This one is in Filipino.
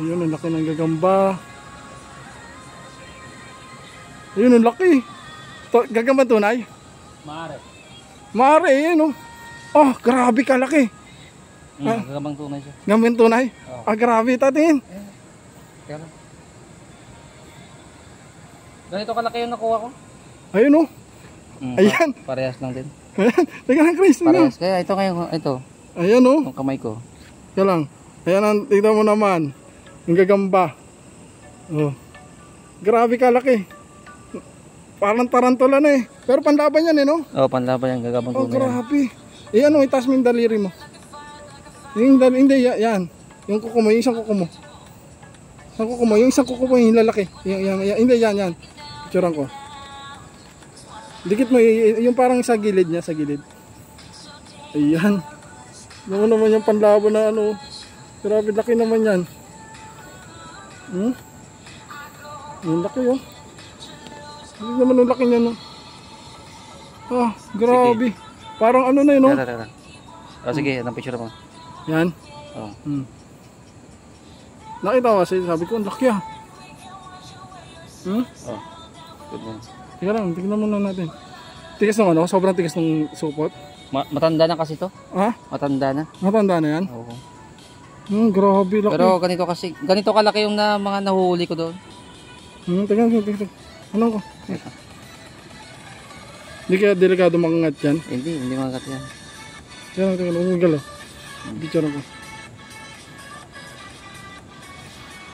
Ayun, ang laki ng gagamba. Ayun, ang laki. Gagamba tunay? Maaari. Maaari, ayun oh. Oh, grabe kalaki. Gagambang tunay siya. Gambang tunay? Oh. Ah, grabe, tatingin. Kaya lang. Ganito kalaki yung nakuha ko. Ayun oh. Ayan. Parehas lang din. Teka lang, Chris. Parehas. Kaya ito ngayon, ito. Ayan oh. Yung kamay ko. Kaya lang. Ayan, tignan mo naman. Yung gagamba. Oh. Grabe kalaki. Parang tarantula na eh. Pero panlaban yan eh, no? Oo, panlaban yan. Gagambang Oh, tunay. grabe. Eh ano, itaas mo yung daliri mo. Hindi, yan. Yung kuko mo, yung isang kuko mo. Yung isang kuko mo, yung lalaki. Hindi, yan. Picturean ko. Dikit mo, yung parang sa gilid niya, sa gilid. Ayan. Naman naman yung panlaban na ano. Grabe, laki naman yan. Yung laki yun. Hindi naman yung laki niya, no? Ah, grabe. Sige. Parang ano na yun, no? Tara. Oh, sige, anong picture mo? Yan. Oo. Nakita ko kasi, sabi ko, ang laki ah. Oo. Good na. Teka lang, tignan muna natin. Tigas naman ako, sobrang tigas ng supot. Matanda na kasi to. Ha? Matanda na. Matanda na yan? Oo. Grabe, laki. Pero ganito kalaki yung mga nahuhuli ko doon. Teka. Ano ko? Hindi kaya delikado makangat yan? Hindi makakat yan. Teka lang, umugal oh. Picture ko.